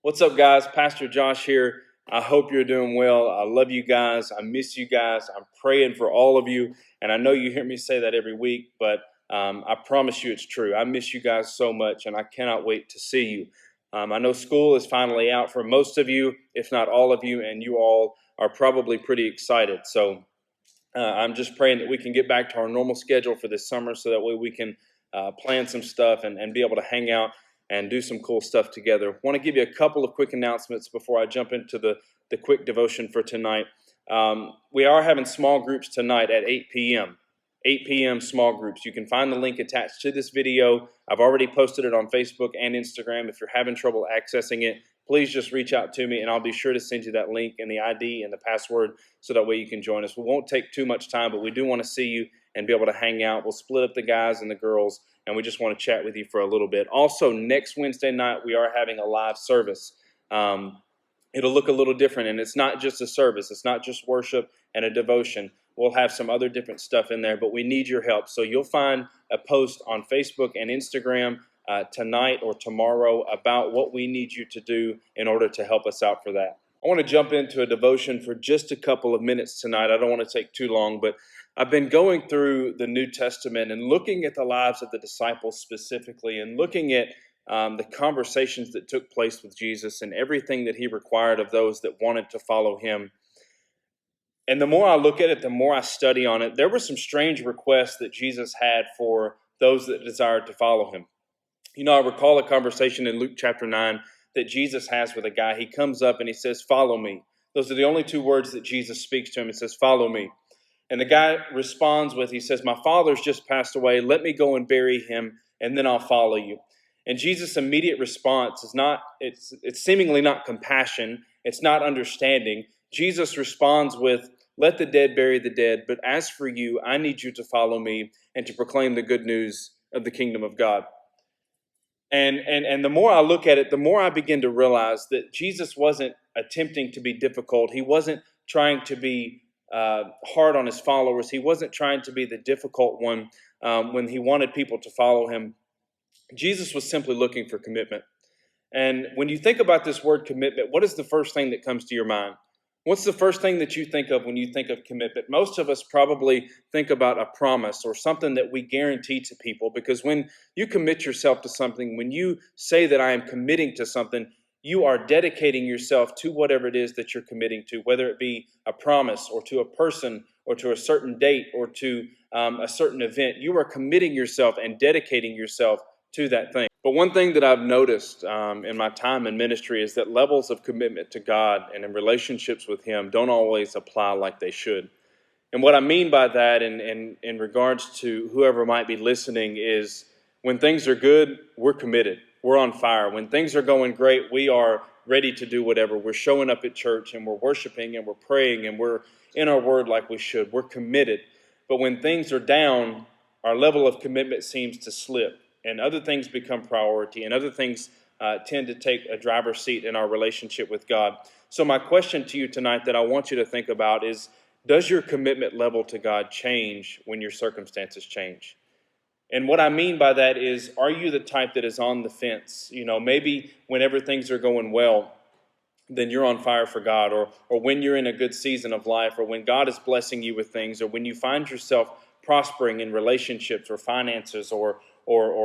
What's up, guys? Pastor Josh here. I hope you're doing well. I love you guys. I miss you guys. I'm praying for all of you. And I know you hear me say that every week, but I promise you it's true. I miss you guys so much, and I cannot wait to see you. I know school is finally out for most of you, if not all of you, and you all are probably pretty excited. So I'm just praying that we can get back to our normal schedule for this summer so that way we can plan some stuff and be able to hang out and do some cool stuff together. I want to give you a couple of quick announcements before I jump into the quick devotion for tonight. We are having small groups tonight at 8 p.m. 8 p.m. small groups. You can find the link attached to this video. I've already posted it on Facebook and Instagram. If you're having trouble accessing it, please just reach out to me and I'll be sure to send you that link and the ID and the password so that way you can join us. We won't take too much time, but we do want to see you and be able to hang out. We'll split up the guys and the girls, and we just want to chat with you for a little bit. Also, next Wednesday night, we are having a live service. It'll look a little different, and it's not just a service. It's not just worship and a devotion. We'll have some other different stuff in there, but we need your help. So you'll find a post on Facebook and Instagram tonight or tomorrow about what we need you to do in order to help us out for that. I want to jump into a devotion for just a couple of minutes tonight. I don't want to take too long, but I've been going through the New Testament and looking at the lives of the disciples specifically and looking at the conversations that took place with Jesus and everything that he required of those that wanted to follow him. And the more I look at it, the more I study on it, there were some strange requests that Jesus had for those that desired to follow him. You know, I recall a conversation in Luke chapter 9 that Jesus has with a guy. He comes up and he says, "Follow me." Those are the only two words that Jesus speaks to him. He says, "Follow me." And the guy responds with, he says, "My father's just passed away. Let me go and bury him, and then I'll follow you." And Jesus' immediate response is not, it's seemingly not compassion. It's not understanding. Jesus responds with, "Let the dead bury the dead. But as for you, I need you to follow me and to proclaim the good news of the kingdom of God." And the more I look at it, the more I begin to realize that Jesus wasn't attempting to be difficult. He wasn't trying to be hard on his followers. He wasn't trying to be the difficult one when he wanted people to follow him. Jesus was simply looking for commitment. And when you think about this word commitment, what is the first thing that comes to your mind? What's the first thing that you think of when you think of commitment? Most of us probably think about a promise or something that we guarantee to people, because when you commit yourself to something, when you say that I am committing to something, you are dedicating yourself to whatever it is that you're committing to, whether it be a promise or to a person or to a certain date or to a certain event. You are committing yourself and dedicating yourself to that thing. But one thing that I've noticed in my time in ministry is that levels of commitment to God and in relationships with him don't always apply like they should. And what I mean by that in regards to whoever might be listening is when things are good, we're committed. We're on fire. When things are going great, we are ready to do whatever. We're showing up at church and we're worshiping and we're praying and we're in our word like we should. We're committed. But when things are down, our level of commitment seems to slip, and other things become priority, and other things tend to take a driver's seat in our relationship with God. So my question to you tonight that I want you to think about is, does your commitment level to God change when your circumstances change? And what I mean by that is, are you the type that is on the fence? You know, maybe whenever things are going well, then you're on fire for God, or when you're in a good season of life, or when God is blessing you with things, or when you find yourself prospering in relationships or finances or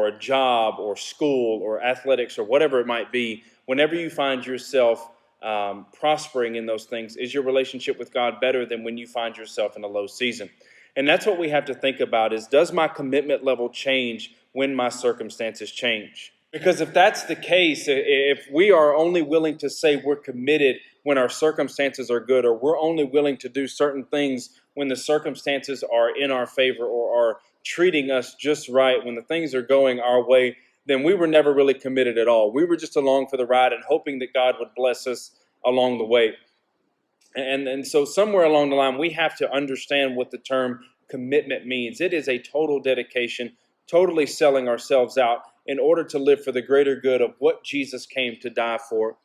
a job or school or athletics or whatever it might be, whenever you find yourself prospering in those things, is your relationship with God better than when you find yourself in a low season? And that's what we have to think about is, does my commitment level change when my circumstances change? Because if that's the case, if we are only willing to say we're committed when our circumstances are good, or we're only willing to do certain things when the circumstances are in our favor or are treating us just right, when the things are going our way, then we were never really committed at all. We were just along for the ride and hoping that God would bless us along the way. And so somewhere along the line, we have to understand what the term commitment means. It is a total dedication, totally selling ourselves out in order to live for the greater good of what Jesus came to die for.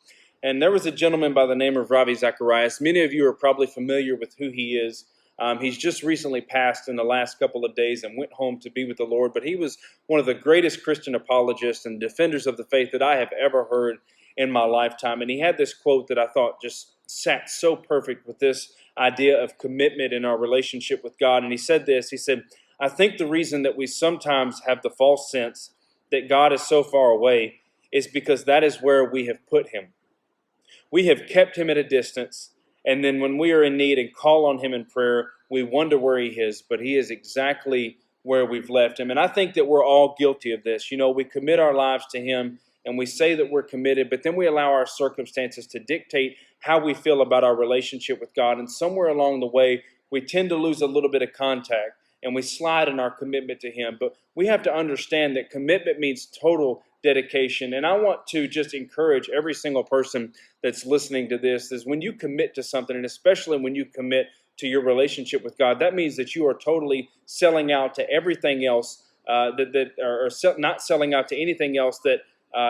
And there was a gentleman by the name of Ravi Zacharias. Many of you are probably familiar with who he is. He's just recently passed in the last couple of days and went home to be with the Lord. But he was one of the greatest Christian apologists and defenders of the faith that I have ever heard. in my lifetime. And he had this quote that I thought just sat so perfect with this idea of commitment in our relationship with God. And he said this, he said, I think the reason that we sometimes have the false sense that God is so far away is because that is where we have put him. We have kept him at a distance, and then when we are in need and call on him in prayer, we wonder where he is, but he is exactly where we've left him. And I think that we're all guilty of this. You know, we commit our lives to him, and we say that we're committed, but then we allow our circumstances to dictate how we feel about our relationship with God. And somewhere along the way, we tend to lose a little bit of contact, and we slide in our commitment to him. But we have to understand that commitment means total dedication. And I want to just encourage every single person that's listening to this is when you commit to something, and especially when you commit to your relationship with God, that means that you are totally selling out to everything else not selling out to anything else that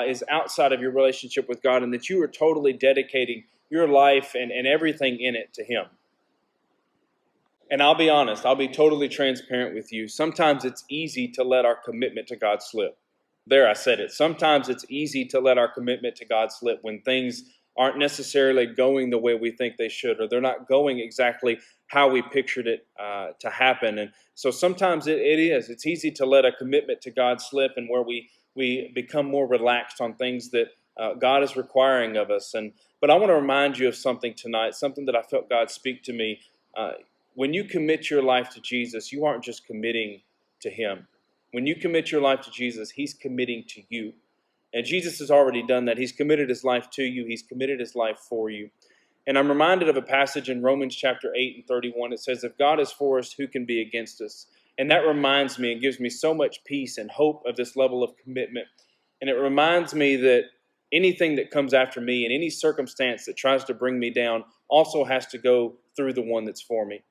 is outside of your relationship with God, and that you are totally dedicating your life and everything in it to him. And I'll be honest, I'll be totally transparent with you. Sometimes it's easy to let our commitment to God slip. There, I said it. Sometimes it's easy to let our commitment to God slip when things aren't necessarily going the way we think they should, or they're not going exactly how we pictured it to happen. And so sometimes it is. It's easy to let a commitment to God slip, and where we become more relaxed on things that God is requiring of us. But I want to remind you of something tonight, something that I felt God speak to me. When you commit your life to Jesus, you aren't just committing to him. When you commit your life to Jesus, he's committing to you. And Jesus has already done that. He's committed his life to you. He's committed his life for you. And I'm reminded of a passage in Romans chapter 8 and 31. It says, if God is for us, who can be against us? And that reminds me and gives me so much peace and hope of this level of commitment. And it reminds me that anything that comes after me and any circumstance that tries to bring me down also has to go through the one that's for me.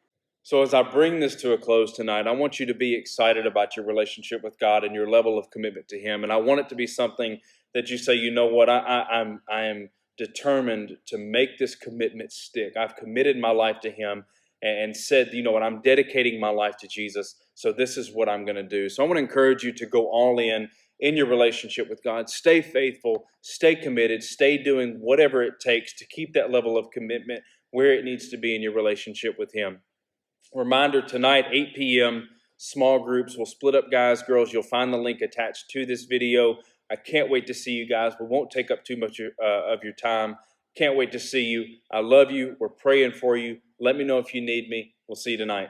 So as I bring this to a close tonight, I want you to be excited about your relationship with God and your level of commitment to him. And I want it to be something that you say, you know what, I am determined to make this commitment stick. I've committed my life to him and said, you know what, I'm dedicating my life to Jesus, so this is what I'm going to do. So I want to encourage you to go all in your relationship with God. Stay faithful, stay committed, stay doing whatever it takes to keep that level of commitment where it needs to be in your relationship with him. Reminder tonight, 8 p.m., small groups. We'll split up guys, girls. You'll find the link attached to this video. I can't wait to see you guys. We won't take up too much of your time. Can't wait to see you. I love you. We're praying for you. Let me know if you need me. We'll see you tonight.